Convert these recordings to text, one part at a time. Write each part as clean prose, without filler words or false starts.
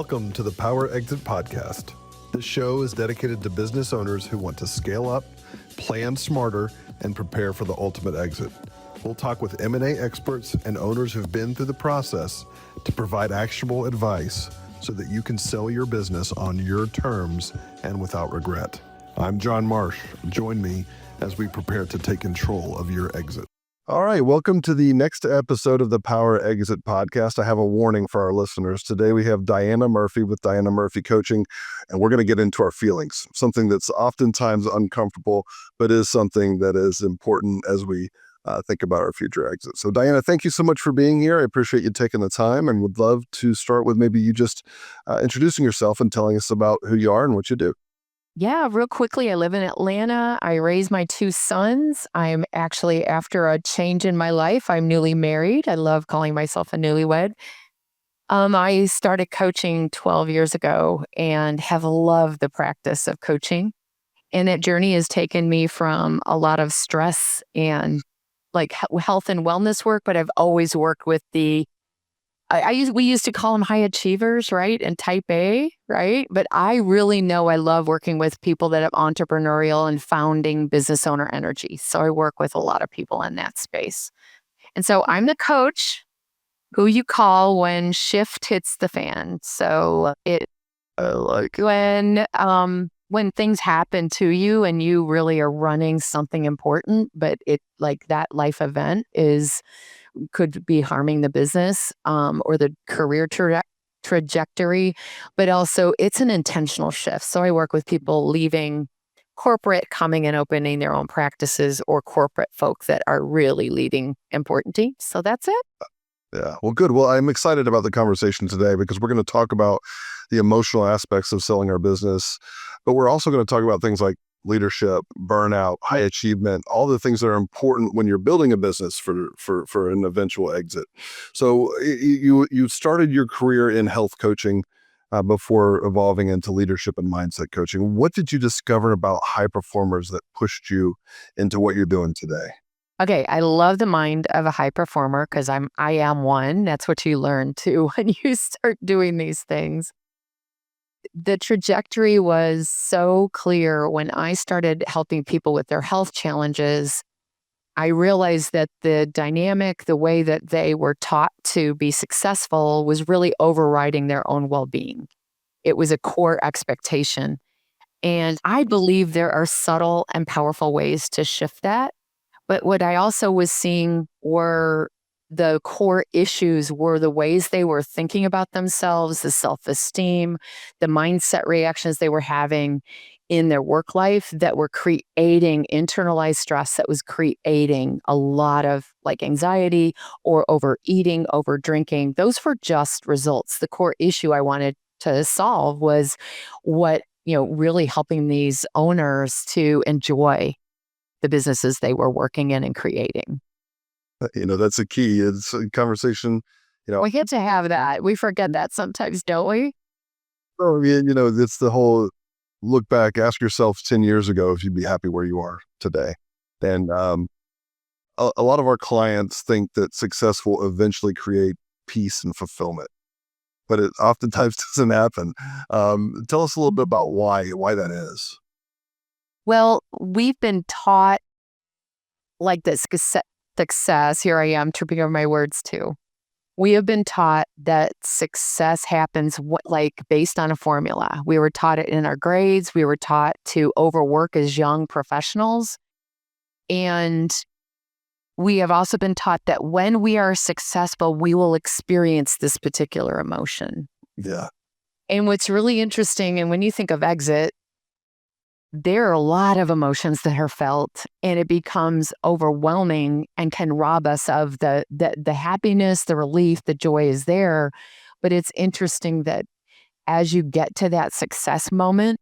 Welcome to the Power Exit Podcast. This show is dedicated to business owners who want to scale up, plan smarter, and prepare for the ultimate exit. We'll talk with M&A experts and owners who've been through the process to provide actionable advice so that you can sell your business on your terms and without regret. I'm John Marsh. Join me as we prepare to take control of your exit. All right, welcome to the next episode of the Power Exit Podcast. I have a warning for our listeners. Today we have Diana Murphy with Diana Murphy Coaching, and we're going to get into our feelings, something that's oftentimes uncomfortable, but is something that is important as we think about our future exit. So Diana, thank you so much for being here. I appreciate you taking the time and would love to start with maybe you just introducing yourself and telling us about who you are and what you do. Yeah, real quickly, I live in Atlanta. I raise my two sons. I'm actually, after a change in my life, I'm newly married. I love calling myself a newlywed. I started coaching 12 years ago and have loved the practice of coaching. And that journey has taken me from a lot of stress and like health and wellness work, but I've always worked with we used to call them high achievers, right? And type A, right? But I really know I love working with people that have entrepreneurial and founding business owner energy. So I work with a lot of people in that space. And so I'm the coach who you call when shift hits the fan. So when things happen to you and you really are running something important, but it like that life event could be harming the business or the career trajectory, but also it's an intentional shift. So I work with people leaving corporate, coming and opening their own practices, or corporate folk that are really leading important teams. So that's it. Yeah, well, good. Well, I'm excited about the conversation today because we're going to talk about the emotional aspects of selling our business, but we're also going to talk about things like leadership, burnout, high achievement, all the things that are important when you're building a business for an eventual exit. So you started your career in health coaching before evolving into leadership and mindset coaching. What did you discover about high performers that pushed you into what you're doing today? Okay, I love the mind of a high performer because I am one. That's what you learn too when you start doing these things. The trajectory was so clear when I started helping people with their health challenges. I realized that the dynamic, the way that they were taught to be successful was really overriding their own well-being. It was a core expectation. And I believe there are subtle and powerful ways to shift that. But what I also was seeing were the core issues were the ways they were thinking about themselves, the self-esteem, the mindset reactions they were having in their work life that were creating internalized stress that was creating a lot of like anxiety or overeating, over drinking. Those were just results. The core issue I wanted to solve was really helping these owners to enjoy the businesses they were working in and creating. That's a key. It's a conversation, We get to have that. We forget that sometimes, don't we? It's the whole look back, ask yourself 10 years ago if you'd be happy where you are today. And a lot of our clients think that success will eventually create peace and fulfillment, but it oftentimes doesn't happen. Tell us a little bit about why that is. Well, we've been taught like this success, here I am tripping over my words too. We have been taught that success happens based on a formula. We were taught it in our grades. We were taught to overwork as young professionals. And we have also been taught that when we are successful, we will experience this particular emotion. Yeah. And what's really interesting, and when you think of exit, there are a lot of emotions that are felt, and it becomes overwhelming and can rob us of the happiness, the relief, the joy is there. But it's interesting that as you get to that success moment,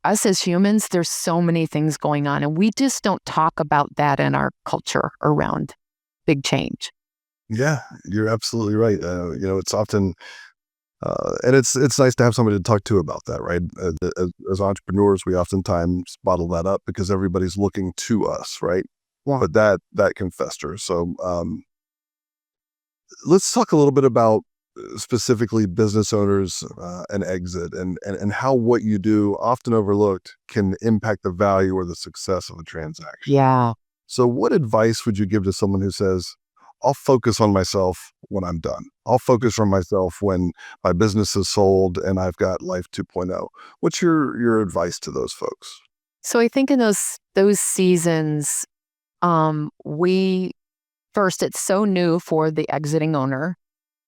us as humans, there's so many things going on, and we just don't talk about that in our culture around big change. Yeah, you're absolutely right. It's often and it's nice to have somebody to talk to about that, right? As entrepreneurs, we oftentimes bottle that up because everybody's looking to us, right? Yeah. But that can fester. So let's talk a little bit about specifically business owners and exit, and how what you do, often overlooked, can impact the value or the success of a transaction. Yeah. So what advice would you give to someone who says, I'll focus on myself when I'm done. I'll focus on myself when my business is sold and I've got life 2.0. What's your advice to those folks? So I think in those seasons, we first, it's so new for the exiting owner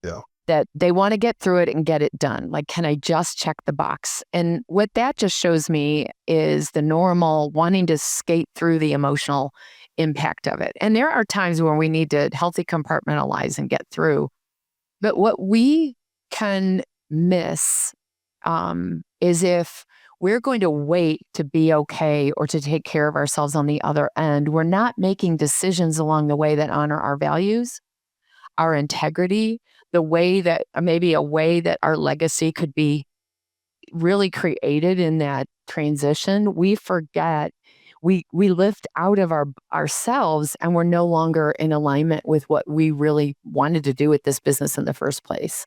Yeah. that they want to get through it and get it done. Like, can I just check the box? And what that just shows me is the normal wanting to skate through the emotional impact of it. And there are times where we need to healthy compartmentalize and get through. But what we can miss is if we're going to wait to be okay or to take care of ourselves on the other end, we're not making decisions along the way that honor our values, our integrity, the way that maybe a way that our legacy could be really created in that transition. We forget, we lift out of ourselves, and we're no longer in alignment with what we really wanted to do with this business in the first place.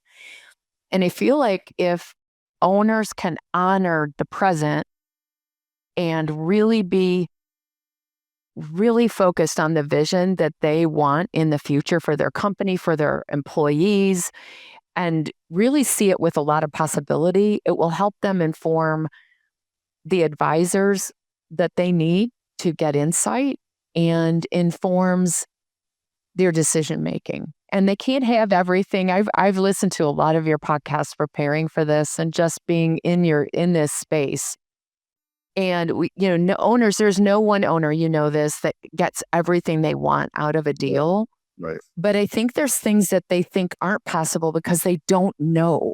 And I feel like if owners can honor the present and really focused on the vision that they want in the future for their company, for their employees, and really see it with a lot of possibility, it will help them inform the advisors that they need to get insight and informs their decision making. And they can't have everything. I've listened to a lot of your podcasts preparing for this and just being in this space. And no owners, there's no one owner, this, that gets everything they want out of a deal. Right. But I think there's things that they think aren't possible because they don't know.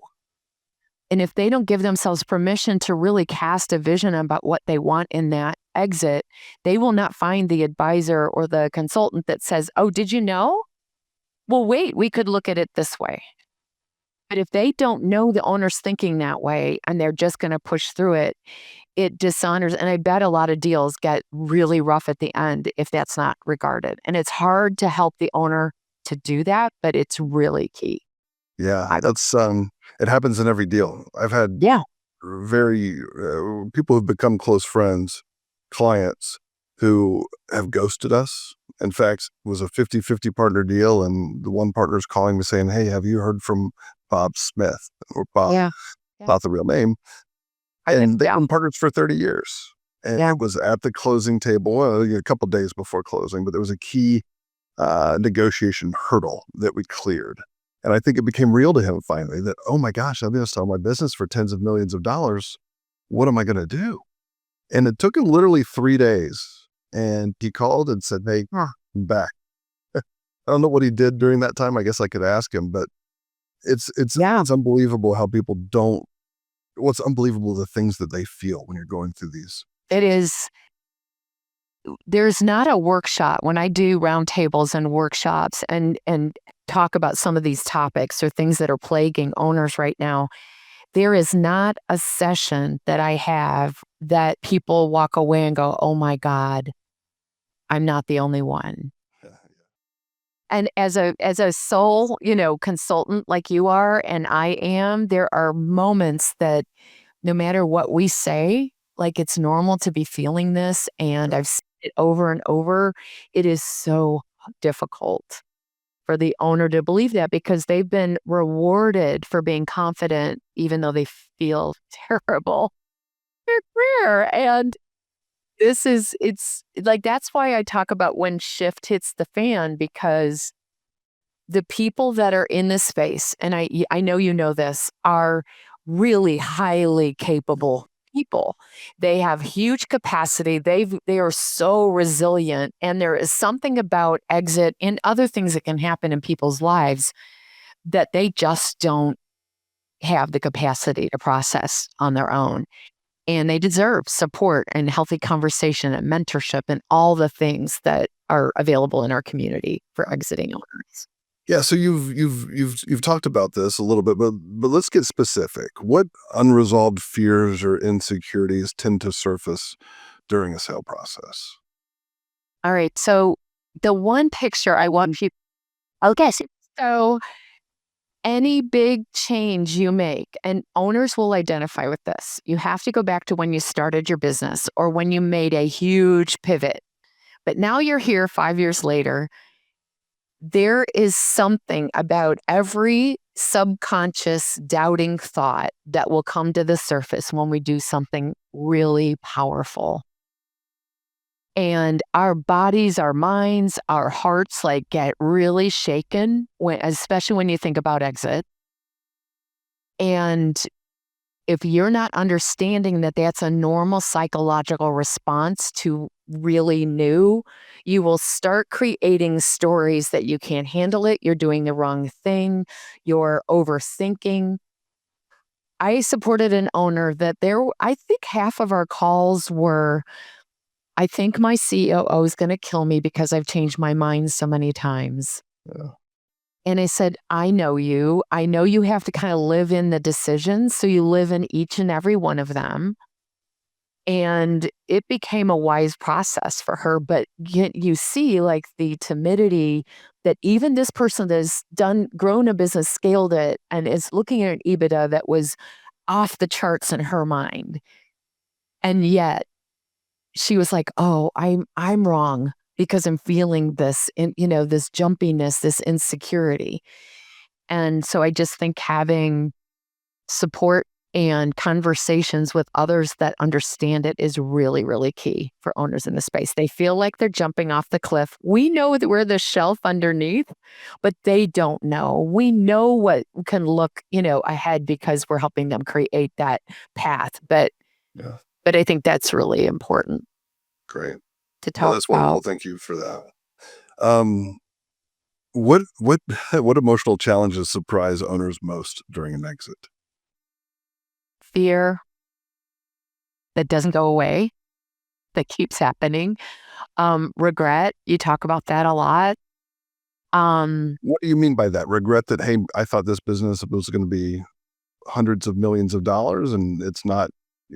And if they don't give themselves permission to really cast a vision about what they want in that exit, they will not find the advisor or the consultant that says, oh, did you know? Well, wait, we could look at it this way. But if they don't know the owner's thinking that way and they're just going to push through it, it dishonors. And I bet a lot of deals get really rough at the end if that's not regarded. And it's hard to help the owner to do that, but it's really key. Yeah, that's it happens in every deal. I've had Yeah. very people who've become close friends, clients who have ghosted us. In fact, it was a 50-50 partner deal, and the one partner's calling me saying, hey, have you heard from Bob Smith, or Bob, Yeah. not the real name? And they've been partners for 30 years. And it was at the closing table, a couple of days before closing, but there was a key negotiation hurdle that we cleared. And I think it became real to him finally that, oh my gosh, I'm going to sell my business for tens of millions of dollars. What am I going to do? And it took him literally 3 days. And he called and said, hey, I'm back. I don't know what he did during that time. I guess I could ask him, but it's unbelievable how people don't, what's unbelievable, the things that they feel when you're going through these. It is. There's not a workshop when I do roundtables and workshops and talk about some of these topics or things that are plaguing owners right now. There is not a session that I have that people walk away and go, oh my God, I'm not the only one. And as a sole, consultant like you are and I am, there are moments that no matter what we say, like it's normal to be feeling this. And I've seen it over and over. It is so difficult for the owner to believe that because they've been rewarded for being confident, even though they feel terrible in their career. And it's like, that's why I talk about when shift hits the fan, because the people that are in this space, and I know you know this, are really highly capable people. They have huge capacity. They are so resilient, and there is something about exit and other things that can happen in people's lives that they just don't have the capacity to process on their own. And they deserve support and healthy conversation and mentorship and all the things that are available in our community for exiting owners. Yeah, so you've talked about this a little bit, but let's get specific. What unresolved fears or insecurities tend to surface during a sale process? All right. So the one picture I want people, okay. So Any big change you make, and owners will identify with this, you have to go back to when you started your business or when you made a huge pivot. But now you're here 5 years later. There is something about every subconscious doubting thought that will come to the surface when we do something really powerful. And our bodies, our minds, our hearts like get really shaken when, especially when you think about exit. And if you're not understanding that that's a normal psychological response to really new, you will start creating stories that you can't handle it. You're doing the wrong thing. You're overthinking. I supported an owner that I think half of our calls were, I think my COO is going to kill me because I've changed my mind so many times. Yeah. And I said, I know you. I know you have to kind of live in the decisions. So you live in each and every one of them. And it became a wise process for her. But yet you see like the timidity that even this person that has grown a business, scaled it, and is looking at an EBITDA that was off the charts in her mind. And yet she was like, oh, I'm wrong because I'm feeling this, this jumpiness, this insecurity. And so I just think having support and conversations with others that understand it is really, really key for owners in the space. They feel like they're jumping off the cliff. We know that we're the shelf underneath, but they don't know. We know what can look, ahead because we're helping them create that path. But Yeah. I think that's really important Great. to No, talk that's wonderful. about. Thank you for that. What what emotional challenges surprise owners most during an exit? Fear that doesn't go away, that keeps happening. Regret, you talk about that a lot. What do you mean by that? Regret that, hey, I thought this business was going to be hundreds of millions of dollars and it's not.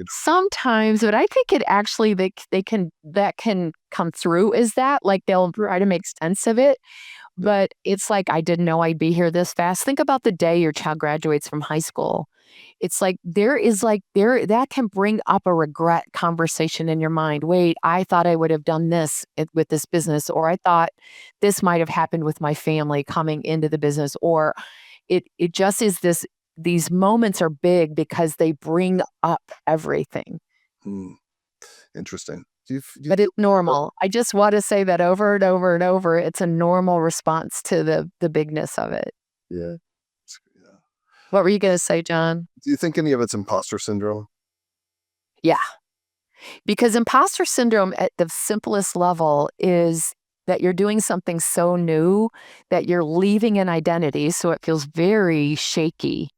Sometimes, but I think it actually that can come through is that like they'll try to make sense of it. But it's like I didn't know I'd be here this fast. Think about the day your child graduates from high school. It's like there that can bring up a regret conversation in your mind. Wait, I thought I would have done this with this business, or I thought this might have happened with my family coming into the business, or it just is this. These moments are big because they bring up everything. Hmm, interesting. Do you But feel, it's normal. I just want to say that over and over and over. It's a normal response to the bigness of it. yeah. What were you going to say, John? Do you think any of it's imposter syndrome? Yeah. Because imposter syndrome at the simplest level is that you're doing something so new that you're leaving an identity. So it feels very shaky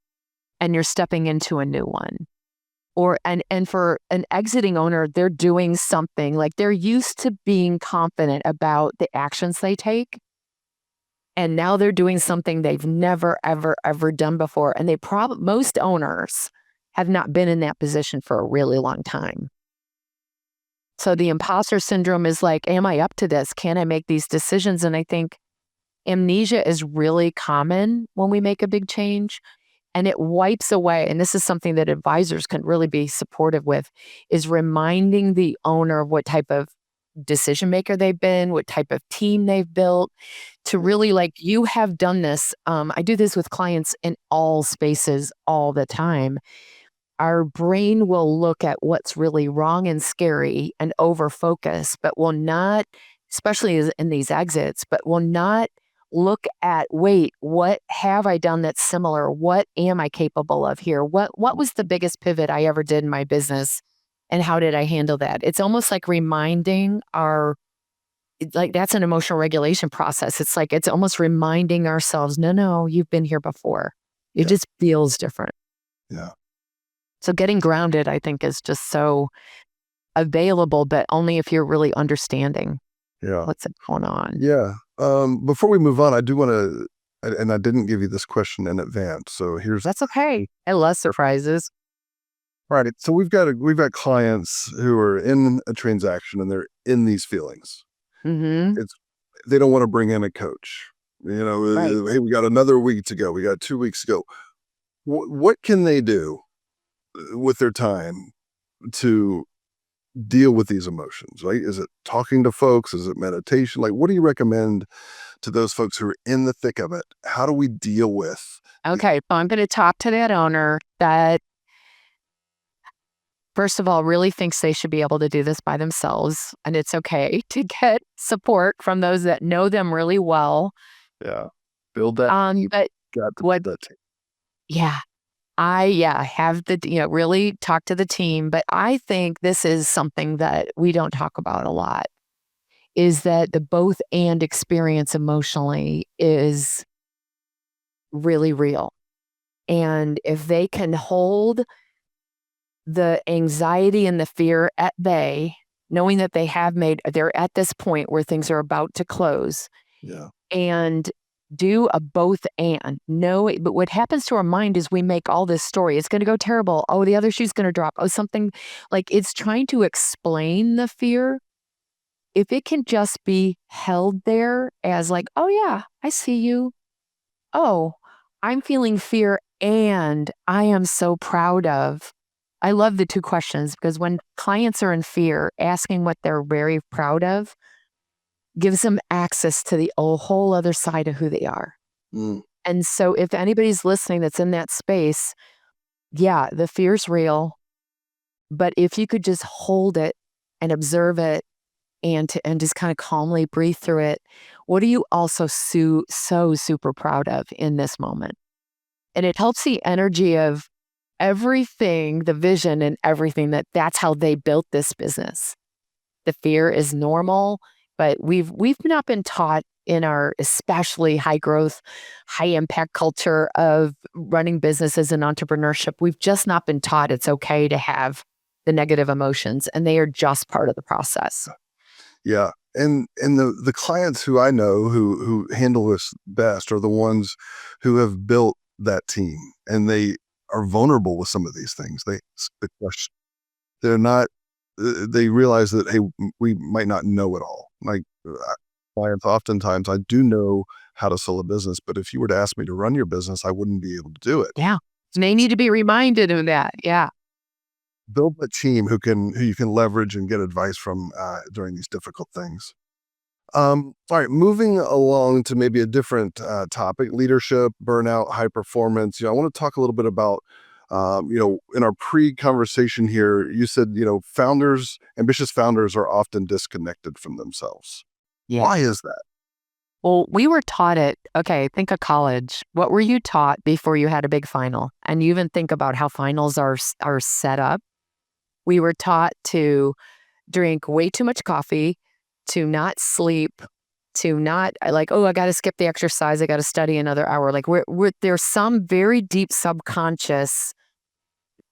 and you're stepping into a new one. Or and for an exiting owner, they're doing something like they're used to being confident about the actions they take. And now they're doing something they've never, ever, ever done before. And most owners have not been in that position for a really long time. So the imposter syndrome is like, am I up to this? Can I make these decisions? And I think amnesia is really common when we make a big change and it wipes away. And this is something that advisors can really be supportive with is reminding the owner of what type of decision maker they've been, what type of team they've built to really like, you have done this. I do this with clients in all spaces all the time. Our brain will look at what's really wrong and scary and over focus, but will not, especially in these exits, but will not look at, wait, what have I done that's similar? What am I capable of here? What was the biggest pivot I ever did in my business? And how did I handle that? It's almost like reminding like that's an emotional regulation process. It's like, it's almost reminding ourselves, no, you've been here before. It Yeah. just feels different. Yeah. So getting grounded, I think, is just so available, but only if you're really understanding Yeah. what's going on. Yeah. Before we move on, I do want to, and I didn't give you this question in advance. So here's, That's okay. I love surprises. right. So we've got clients who are in a transaction and they're in these feelings. Mm-hmm. They don't want to bring in a coach, Right. Hey, we got another week to go. We got 2 weeks to go. What can they do with their time to deal with these emotions, right? Is it talking to folks? Is it meditation? Like, what do you recommend to those folks who are in the thick of it? How do we deal with these? Okay. So I'm going to talk to that owner that, first of all, really thinks they should be able to do this by themselves. And it's okay to get support from those that know them really well. Yeah. Build that. But Got to what, build that team. yeah, have the, really talk to the team. But I think this is something that we don't talk about a lot, is that the both and experience emotionally is really real. And if they can hold the anxiety and the fear at bay, knowing that they're at this point where things are about to close, Yeah. and do a both and. No, but what happens to our mind is we make all this story. It's going to go terrible. Oh, the other shoe's going to drop. Oh, something, like, it's trying to explain the fear. If it can just be held there as like, oh yeah, I see you. Oh, I'm feeling fear and I am so proud of. I love the two questions, because when clients are in fear, asking what they're very proud of gives them access to the whole other side of who they are. Mm. And so if anybody's listening that's in that space, yeah, the fear's real. But if you could just hold it and observe it and just kind of calmly breathe through it, what are you also so super proud of in this moment? And it helps the energy of everything, the vision and everything, that's how they built this business. The fear is normal, but we've not been taught in our especially high growth, high impact culture of running businesses and entrepreneurship. We've just not been taught it's okay to have the negative emotions, and they are just part of the process. Yeah. And the clients who I know who handle this best are the ones who have built that team, and they are vulnerable with some of these things. The question, they're not, they realize that, hey, we might not know it all. Like, clients, oftentimes I do know how to sell a business, but if you were to ask me to run your business, I wouldn't be able to do it. Yeah. They need to be reminded of that. Yeah. Build a team who you can leverage and get advice from during these difficult things. All right, moving along to maybe a different topic: leadership, burnout, high performance. I want to talk a little bit about, in our pre-conversation here, you said, ambitious founders are often disconnected from themselves. Yeah. Why is that? Well, we were taught think of college. What were you taught before you had a big final? And you even think about how finals are set up. We were taught to drink way too much coffee, to not sleep, to not like, oh, I got to skip the exercise. I got to study another hour. Like, there's some very deep subconscious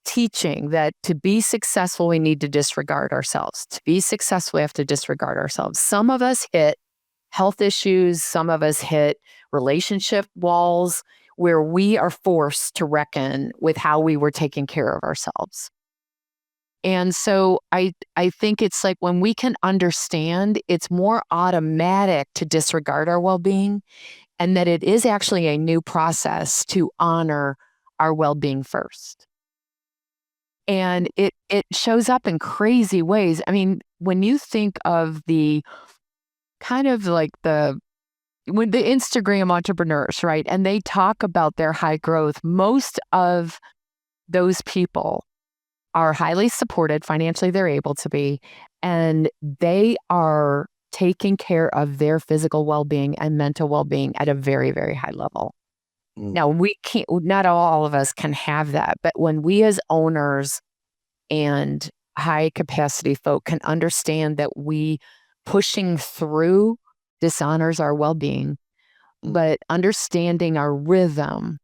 teaching that to be successful, we need to disregard ourselves. To be successful, we have to disregard ourselves. Some of us hit health issues. Some of us hit relationship walls where we are forced to reckon with how we were taking care of ourselves. And so I think it's like, when we can understand, it's more automatic to disregard our well-being, and that it is actually a new process to honor our well-being first. And it shows up in crazy ways. I mean, when you think of the kind of like when the Instagram entrepreneurs, right? And they talk about their high growth, most of those people are highly supported financially. They're able to be, and they are taking care of their physical well-being and mental well-being at a very, very high level. Mm. Now, not all of us can have that, but when we as owners and high capacity folk can understand that we pushing through dishonors our well-being, but understanding our rhythm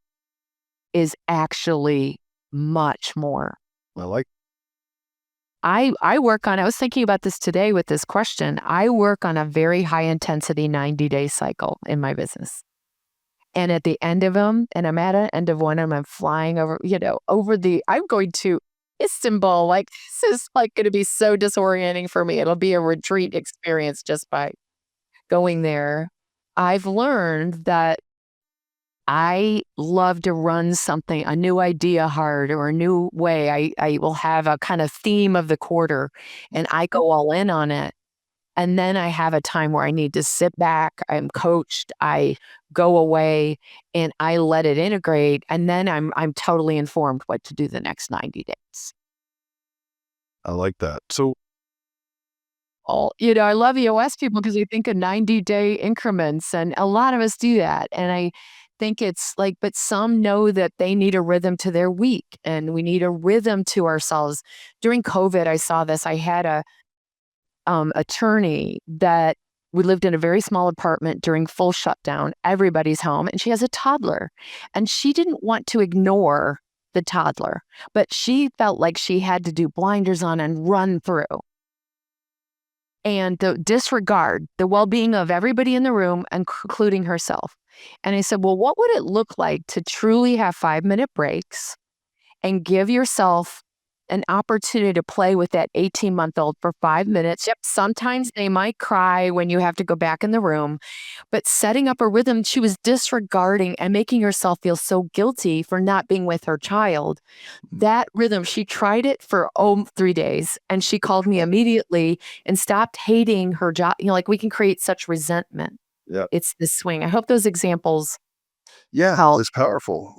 is actually much more. I like. I was thinking about this today with this question. I work on a very high intensity 90-day cycle in my business. And at the end of them, and I'm at an end of one, and I'm flying over, I'm going to Istanbul. Like, this is like going to be so disorienting for me. It'll be a retreat experience just by going there. I've learned that I love to run something, a new idea hard or a new way. I will have a kind of theme of the quarter and I go all in on it. And then I have a time where I need to sit back, I'm coached, I go away and I let it integrate. And then I'm totally informed what to do the next 90 days. I like that. So I love EOS people because they think of 90-day increments, and a lot of us do that. And I think it's like, but some know that they need a rhythm to their week, and we need a rhythm to ourselves. During COVID, I saw this. I had a attorney that we lived in a very small apartment during full shutdown. Everybody's home, and she has a toddler, and she didn't want to ignore the toddler, but she felt like she had to do blinders on and run through and disregard the well-being of everybody in the room, including herself. And I said, well, what would it look like to truly have 5-minute breaks and give yourself an opportunity to play with that 18-month-old for 5 minutes? Yep, sometimes they might cry when you have to go back in the room, but setting up a rhythm, she was disregarding and making herself feel so guilty for not being with her child. That rhythm, she tried it for 3 days, and she called me immediately and stopped hating her job. Like, we can create such resentment. yeah, It's the swing. I hope those examples yeah, help. it's powerful.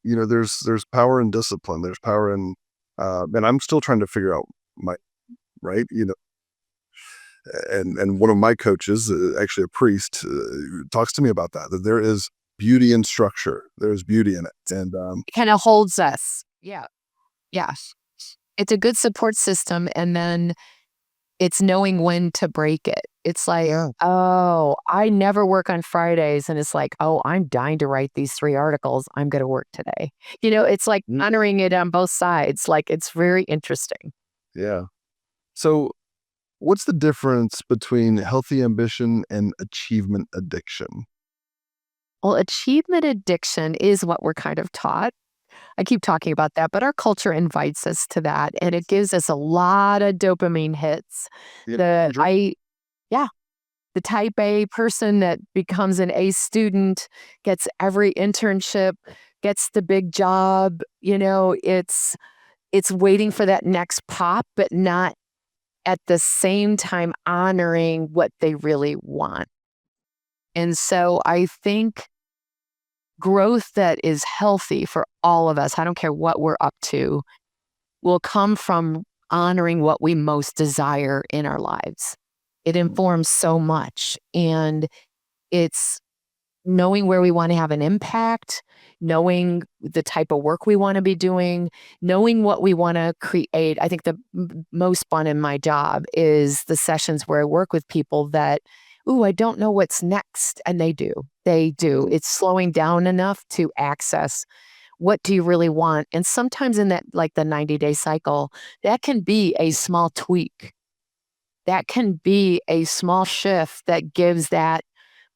There's power in discipline. There's power in, and I'm still trying to figure out my right. And one of my coaches, actually a priest, talks to me about that there is beauty in structure. There's beauty in it, and It kind of holds us. Yeah. Yeah. It's a good support system, and then it's knowing when to break it. It's like, yeah, oh, I never work on Fridays, and it's like, oh, I'm dying to write these 3 articles. I'm gonna work today. It's like honoring it on both sides. Like, it's very interesting. yeah. So, what's the difference between healthy ambition and achievement addiction? Well, achievement addiction is what we're kind of taught. I keep talking about that, but our culture invites us to that, and it gives us a lot of dopamine hits. Yeah, The sure. I Yeah, the type A person that becomes an A student, gets every internship, gets the big job, it's waiting for that next pop, but not at the same time honoring what they really want. And so I think growth that is healthy for all of us, I don't care what we're up to, will come from honoring what we most desire in our lives. It informs so much. And it's knowing where we want to have an impact, knowing the type of work we want to be doing, knowing what we want to create. I think the most fun in my job is the sessions where I work with people that, ooh, I don't know what's next. And they do. They do. It's slowing down enough to access what do you really want. And sometimes in that, like the 90-day cycle, that can be a small tweak. That can be a small shift that gives that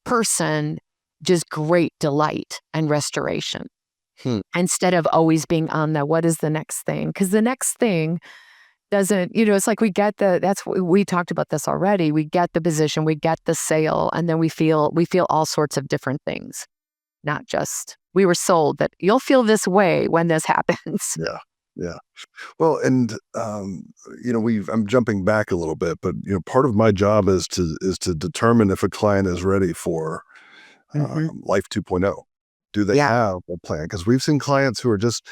person just great delight and restoration Hmm. instead of always being on the what is the next thing? Because the next thing doesn't, it's like that's what we talked about this already. We get the position, we get the sale, and then we feel all sorts of different things, not just we were sold that you'll feel this way when this happens. Yeah, yeah. Well, and I'm jumping back a little bit, but part of my job is to determine if a client is ready for Hmm. Life 2.0. Do they Yeah. have a plan? Because we've seen clients who are just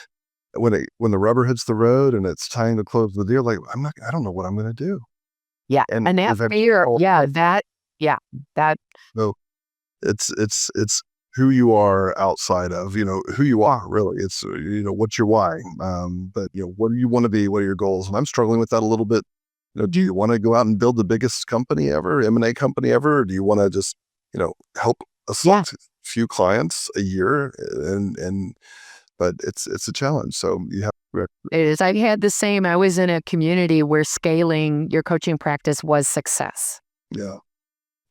when the rubber hits the road and it's time to close the deal, like I don't know what I'm going to do, Yeah. and And that they've had fear, all yeah, that, so it's who you are outside of who you are really. It's what's your why, but what do you want to be? What are your goals? And I'm struggling with that a little bit. Do you want to go out and build the biggest company ever, M&A company ever, or do you want to just help a yeah, few clients a year? And but it's a challenge. So you have it is. I had the same. I was in a community where scaling your coaching practice was success. yeah.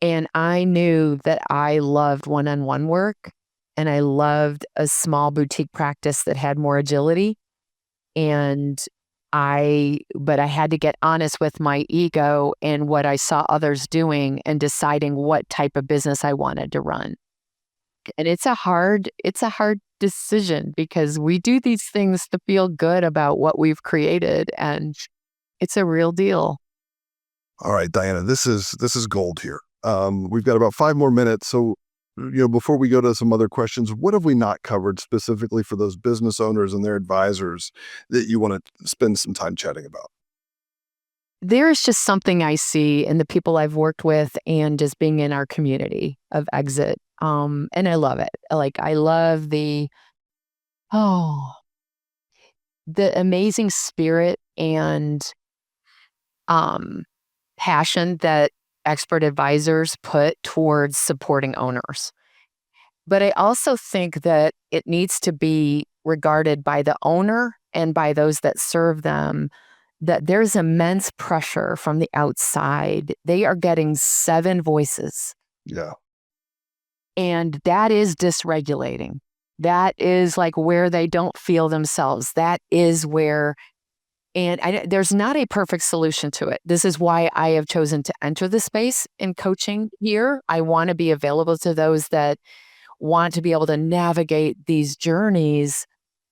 And I knew that I loved one-on-one work and I loved a small boutique practice that had more agility. And but I had to get honest with my ego and what I saw others doing and deciding what type of business I wanted to run. And it's a hard decision because we do these things to feel good about what we've created, and it's a real deal. All right, Diana, this is gold here. We've got about 5 more minutes. So, before we go to some other questions, what have we not covered specifically for those business owners and their advisors that you want to spend some time chatting about? There's just something I see in the people I've worked with and just being in our community of exit. And I love it. Like I love oh, the amazing spirit and um passion that expert advisors put towards supporting owners. But I also think that it needs to be regarded by the owner and by those that serve them that there's immense pressure from the outside. They are getting 7 voices, Yeah. and that is dysregulating. That is like where they don't feel themselves. That is where, and there's not a perfect solution to it. This is why I have chosen to enter the space in coaching here. I want to be available to those that want to be able to navigate these journeys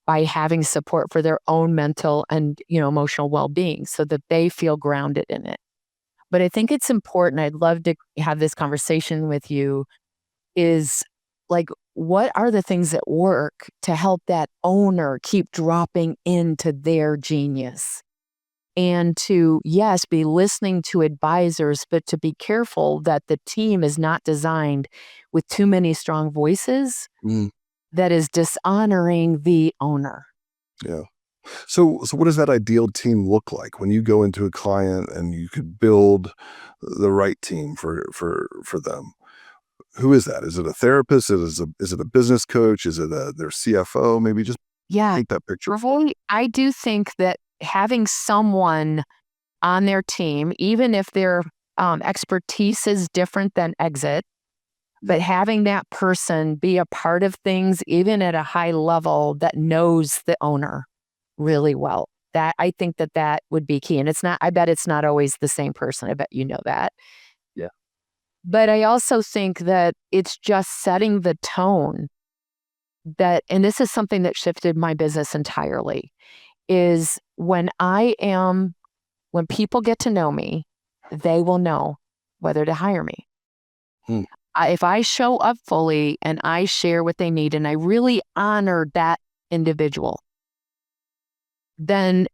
by having support for their own mental and emotional well-being so that they feel grounded in it. But I think it's important, I'd love to have this conversation with you, is like what are the things that work to help that owner keep dropping into their genius? And to, yes, be listening to advisors, but to be careful that the team is not designed with too many strong voices Mm, that is dishonoring the owner. yeah. So what does that ideal team look like when you go into a client and you could build the right team for them? Who is that? Is it a therapist? Is it a business coach? Is it their CFO? Maybe just Yeah, paint that picture. really, I do think that having someone on their team, even if their expertise is different than exit, but having that person be a part of things, even at a high level, that knows the owner really well. That I think that that would be key. And it's not, I bet it's not always the same person. I bet you know that. Yeah. But I also think that it's just setting the tone that, and this is something that shifted my business entirely, is when people get to know me, they will know whether to hire me. Hmm. If I show up fully and I share what they need and I really honor that individual, then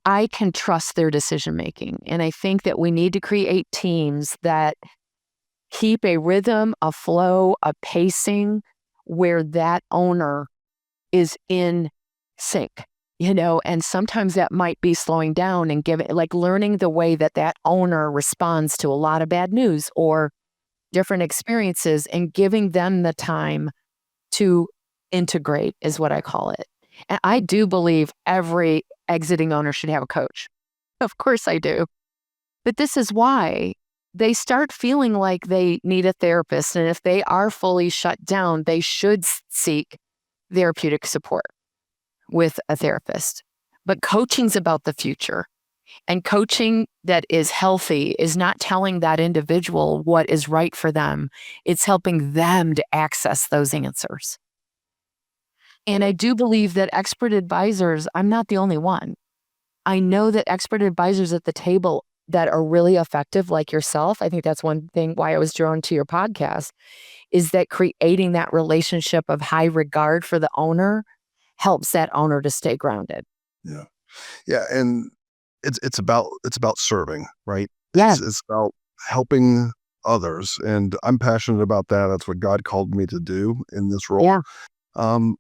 I can trust their decision making. And I think that we need to create teams that keep a rhythm, a flow, a pacing where that owner is in sync, and sometimes that might be slowing down and giving, like learning the way that that owner responds to a lot of bad news or different experiences and giving them the time to integrate is what I call it. And I do believe every exiting owner should have a coach. Of course I do. But this is why they start feeling like they need a therapist. And if they are fully shut down, they should seek therapeutic support with a therapist. But coaching's about the future. And coaching that is healthy is not telling that individual what is right for them. It's helping them to access those answers. And I do believe that expert advisors, I'm not the only one. I know that expert advisors at the table that are really effective, like yourself, I think that's one thing why I was drawn to your podcast, is that creating that relationship of high regard for the owner helps that owner to stay grounded. Yeah. Yeah, and it's about serving, right? Yeah. It's about helping others, and I'm passionate about that. That's what God called me to do in this role. Yeah. Um,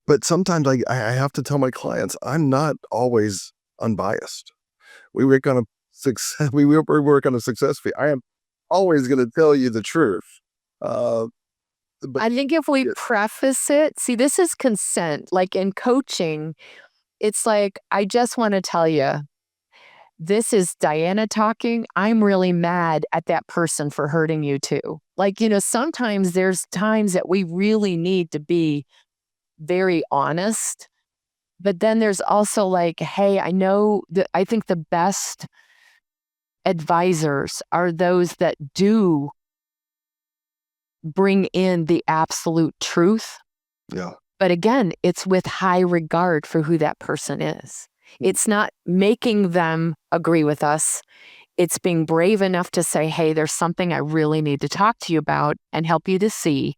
but sometimes I have to tell my clients I'm not always unbiased. We work on a success. We work on a success fee. I am always going to tell you the truth. Uh, but I think if we yeah, preface it, see, this is consent. Like in coaching, it's like, I just want to tell you, this is Diana talking. I'm really mad at that person for hurting you too. Like, sometimes there's times that we really need to be very honest But then there's also like, hey, I think the best advisors are those that do bring in the absolute truth. Yeah. But again, it's with high regard for who that person is. It's not making them agree with us. It's being brave enough to say, hey, there's something I really need to talk to you about and help you to see.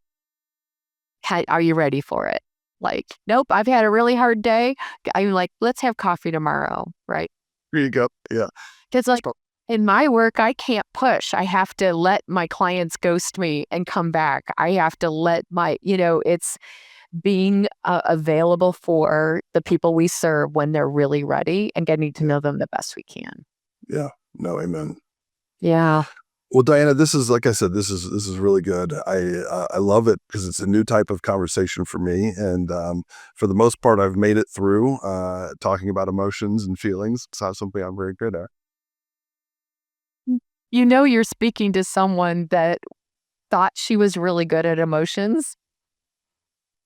Are you ready for it? Like, nope, I've had a really hard day. I'm like, let's have coffee tomorrow, right? Here you go. Yeah. Because like in my work, I can't push. I have to let my clients ghost me and come back. I have to let it's being available for the people we serve when they're really ready and getting to know them the best we can. Yeah. No, amen. Yeah. Well, Diana, this is, like I said, this is really good. I love it because it's a new type of conversation for me, and for the most part, I've made it through talking about emotions and feelings. It's not something I'm very good at. You're speaking to someone that thought she was really good at emotions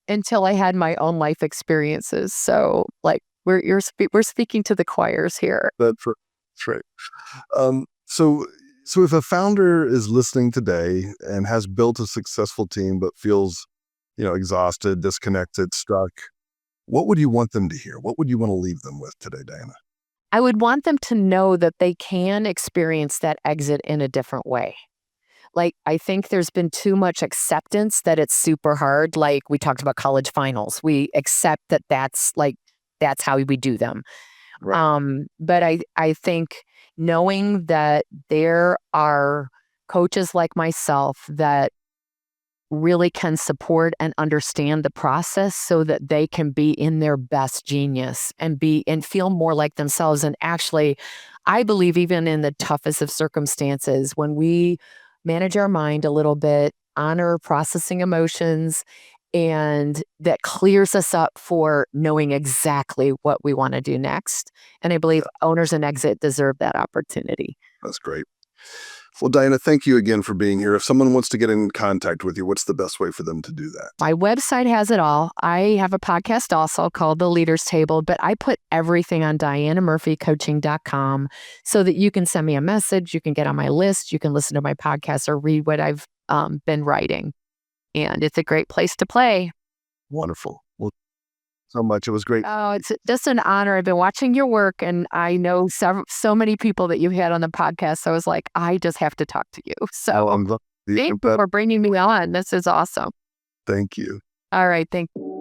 until I had my own life experiences. So, like, we're speaking to the choirs here. That's right. So if a founder is listening today and has built a successful team but feels, exhausted, disconnected, stuck, what would you want them to hear? What would you want to leave them with today, Diana? I would want them to know that they can experience that exit in a different way. Like, I think there's been too much acceptance that it's super hard. Like, we talked about college finals. We accept that that's how we do them. Right. But I think knowing that there are coaches like myself that really can support and understand the process so that they can be in their best genius and feel more like themselves. And actually, I believe even in the toughest of circumstances, when we manage our mind a little bit, honor processing emotions, and that clears us up for knowing exactly what we want to do next. And I believe owners and exit deserve that opportunity. That's great. Well, Diana, thank you again for being here. If someone wants to get in contact with you, what's the best way for them to do that? My website has it all. I have a podcast also called The Leaders Table, but I put everything on dianamurphycoaching.com so that you can send me a message, you can get on my list, you can listen to my podcast or read what I've been writing. And it's a great place to play. Wonderful. Well, so much. It was great. Oh, it's just an honor. I've been watching your work, and I know so many people that you've had on the podcast. So I was like, I just have to talk to you. So I'm glad you thank you for bringing me on. This is awesome. Thank you. All right. Thank you.